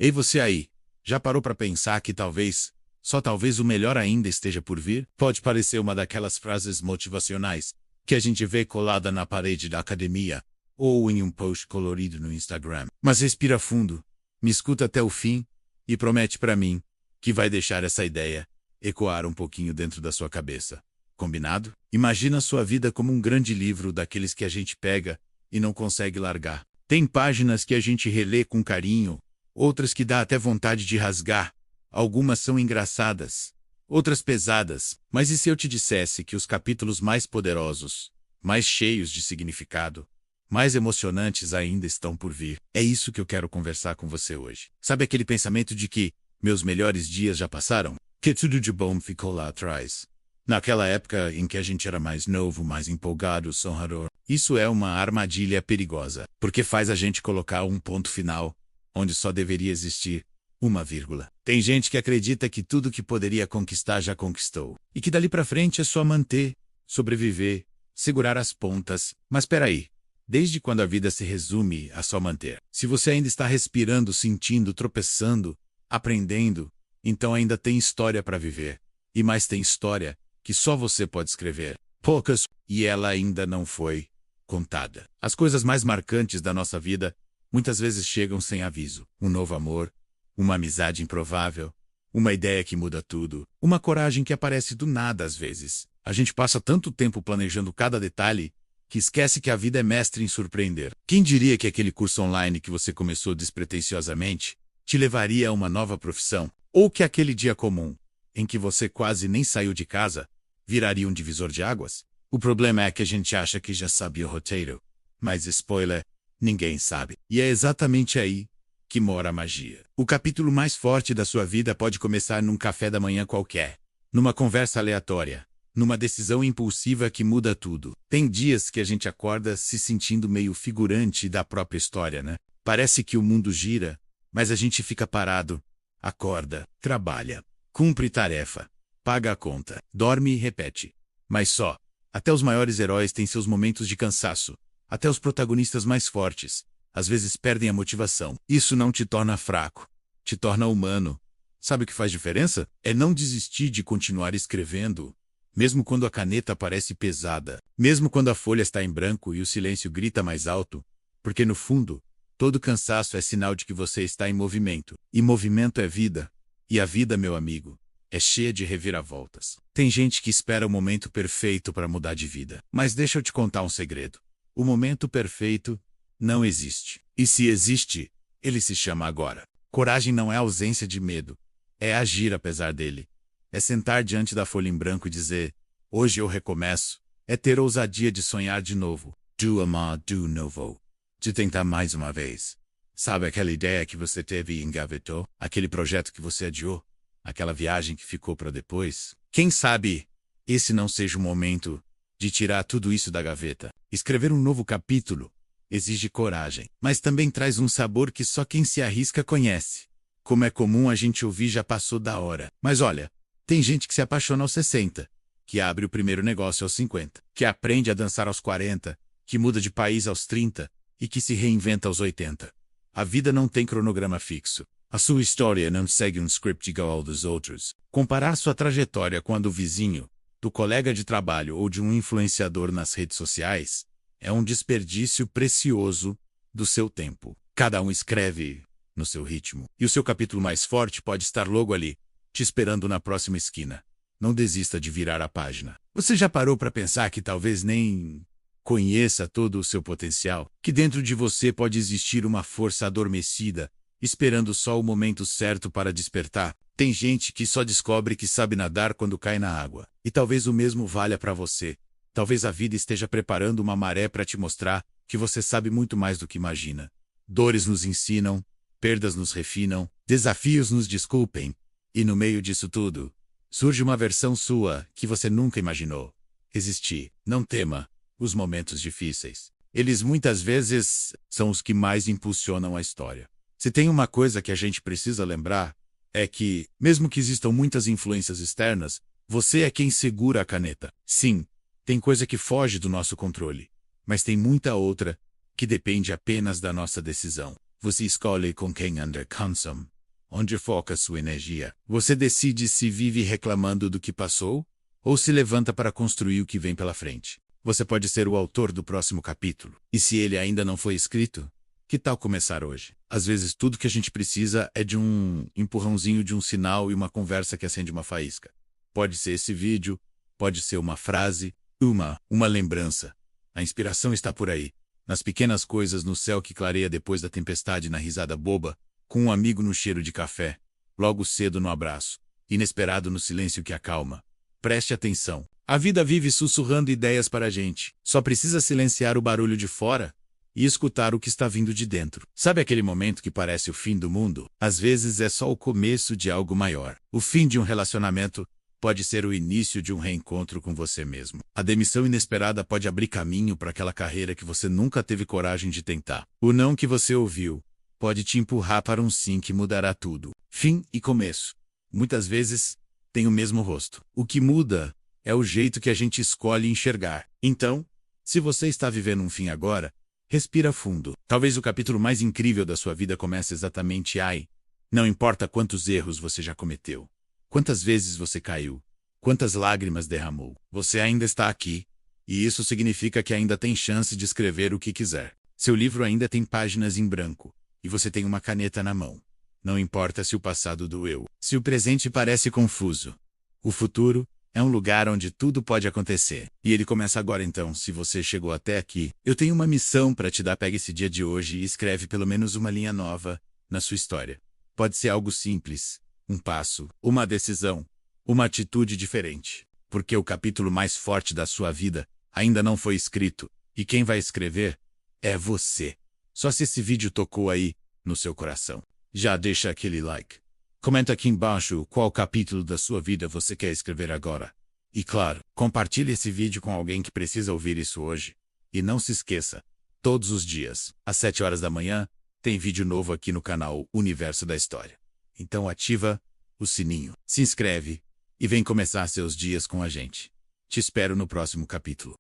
Ei você aí, já parou para pensar que talvez, só talvez o melhor ainda esteja por vir? Pode parecer uma daquelas frases motivacionais que a gente vê colada na parede da academia ou em um post colorido no Instagram. Mas respira fundo, me escuta até o fim e promete para mim que vai deixar essa ideia ecoar um pouquinho dentro da sua cabeça. Combinado? Imagina sua vida como um grande livro daqueles que a gente pega e não consegue largar. Tem páginas que a gente relê com carinho, outras que dá até vontade de rasgar. Algumas são engraçadas, outras pesadas. Mas e se eu te dissesse que os capítulos mais poderosos, mais cheios de significado, mais emocionantes ainda estão por vir? É isso que eu quero conversar com você hoje. Sabe aquele pensamento de que meus melhores dias já passaram? Que tudo de bom ficou lá atrás? Naquela época em que a gente era mais novo, mais empolgado, sonhador. Isso é uma armadilha perigosa, porque faz a gente colocar um ponto final, onde só deveria existir uma vírgula. Tem gente que acredita que tudo que poderia conquistar já conquistou, e que dali pra frente é só manter, sobreviver, segurar as pontas. Mas peraí, desde quando a vida se resume a só manter? Se você ainda está respirando, sentindo, tropeçando, aprendendo, então ainda tem história para viver. E mais tem história que só você pode escrever. Poucas, e ela ainda não foi contada. As coisas mais marcantes da nossa vida muitas vezes chegam sem aviso. Um novo amor, uma amizade improvável, uma ideia que muda tudo, uma coragem que aparece do nada às vezes. A gente passa tanto tempo planejando cada detalhe que esquece que a vida é mestre em surpreender. Quem diria que aquele curso online que você começou despretensiosamente te levaria a uma nova profissão? Ou que aquele dia comum, em que você quase nem saiu de casa, viraria um divisor de águas? O problema é que a gente acha que já sabe o roteiro. Mas spoiler, ninguém sabe. E é exatamente aí que mora a magia. O capítulo mais forte da sua vida pode começar num café da manhã qualquer, numa conversa aleatória, numa decisão impulsiva que muda tudo. Tem dias que a gente acorda se sentindo meio figurante da própria história, né? Parece que o mundo gira, mas a gente fica parado. Acorda, trabalha, cumpre tarefa, paga a conta, dorme e repete. Mas só. Até os maiores heróis têm seus momentos de cansaço. Até os protagonistas mais fortes, às vezes perdem a motivação. Isso não te torna fraco, te torna humano. Sabe o que faz diferença? É não desistir de continuar escrevendo, mesmo quando a caneta parece pesada, mesmo quando a folha está em branco e o silêncio grita mais alto, porque no fundo, todo cansaço é sinal de que você está em movimento. E movimento é vida. E a vida, meu amigo, é cheia de reviravoltas. Tem gente que espera o momento perfeito para mudar de vida. Mas deixa eu te contar um segredo. O momento perfeito não existe. E se existe, ele se chama agora. Coragem não é ausência de medo. É agir apesar dele. É sentar diante da folha em branco e dizer, hoje eu recomeço. É ter ousadia de sonhar de novo. Do amar, do novo. De tentar mais uma vez. Sabe aquela ideia que você teve e engavetou? Aquele projeto que você adiou? Aquela viagem que ficou para depois? Quem sabe esse não seja o momento de tirar tudo isso da gaveta? Escrever um novo capítulo exige coragem, mas também traz um sabor que só quem se arrisca conhece. Como é comum a gente ouvir já passou da hora. Mas olha, tem gente que se apaixona aos 60, que abre o primeiro negócio aos 50, que aprende a dançar aos 40, que muda de país aos 30, e que se reinventa aos 80. A vida não tem cronograma fixo. A sua história não segue um script igual ao dos outros. Comparar sua trajetória com a do vizinho, do colega de trabalho ou de um influenciador nas redes sociais é um desperdício precioso do seu tempo. Cada um escreve no seu ritmo. E o seu capítulo mais forte pode estar logo ali, te esperando na próxima esquina. Não desista de virar a página. Você já parou para pensar que talvez nem conheça todo o seu potencial, que dentro de você pode existir uma força adormecida, esperando só o momento certo para despertar? Tem gente que só descobre que sabe nadar quando cai na água. E talvez o mesmo valha para você. Talvez a vida esteja preparando uma maré para te mostrar que você sabe muito mais do que imagina. Dores nos ensinam, perdas nos refinam, desafios nos desculpem. E no meio disso tudo, surge uma versão sua que você nunca imaginou existir. Não tema os momentos difíceis. Eles muitas vezes são os que mais impulsionam a história. Se tem uma coisa que a gente precisa lembrar, é que, mesmo que existam muitas influências externas, você é quem segura a caneta. Sim, tem coisa que foge do nosso controle, mas tem muita outra que depende apenas da nossa decisão. Você escolhe com quem anda, consome, onde foca sua energia. Você decide se vive reclamando do que passou ou se levanta para construir o que vem pela frente. Você pode ser o autor do próximo capítulo. E se ele ainda não foi escrito, que tal começar hoje? Às vezes tudo que a gente precisa é de um empurrãozinho, de um sinal e uma conversa que acende uma faísca. Pode ser esse vídeo, pode ser uma frase, uma lembrança. A inspiração está por aí, nas pequenas coisas, no céu que clareia depois da tempestade, na risada boba, com um amigo no cheiro de café, logo cedo no abraço, inesperado no silêncio que acalma. Preste atenção. A vida vive sussurrando ideias para a gente. Só precisa silenciar o barulho de fora e escutar o que está vindo de dentro. Sabe aquele momento que parece o fim do mundo? Às vezes é só o começo de algo maior. O fim de um relacionamento pode ser o início de um reencontro com você mesmo. A demissão inesperada pode abrir caminho para aquela carreira que você nunca teve coragem de tentar. O não que você ouviu pode te empurrar para um sim que mudará tudo. Fim e começo, muitas vezes, têm o mesmo rosto. O que muda é o jeito que a gente escolhe enxergar. Então, se você está vivendo um fim agora, respira fundo. Talvez o capítulo mais incrível da sua vida comece exatamente aí. Não importa quantos erros você já cometeu, quantas vezes você caiu, quantas lágrimas derramou, você ainda está aqui, e isso significa que ainda tem chance de escrever o que quiser. Seu livro ainda tem páginas em branco, e você tem uma caneta na mão. Não importa se o passado doeu, se o presente parece confuso. O futuro é um lugar onde tudo pode acontecer. E ele começa agora. Então, se você chegou até aqui, eu tenho uma missão para te dar. Pega esse dia de hoje e escreve pelo menos uma linha nova na sua história. Pode ser algo simples, um passo, uma decisão, uma atitude diferente. Porque o capítulo mais forte da sua vida ainda não foi escrito. E quem vai escrever é você. Só se esse vídeo tocou aí no seu coração. Já deixa aquele like. Comenta aqui embaixo qual capítulo da sua vida você quer escrever agora. E claro, compartilhe esse vídeo com alguém que precisa ouvir isso hoje. E não se esqueça, todos os dias, às 7 horas da manhã, tem vídeo novo aqui no canal Universo da História. Então ativa o sininho, se inscreve e vem começar seus dias com a gente. Te espero no próximo capítulo.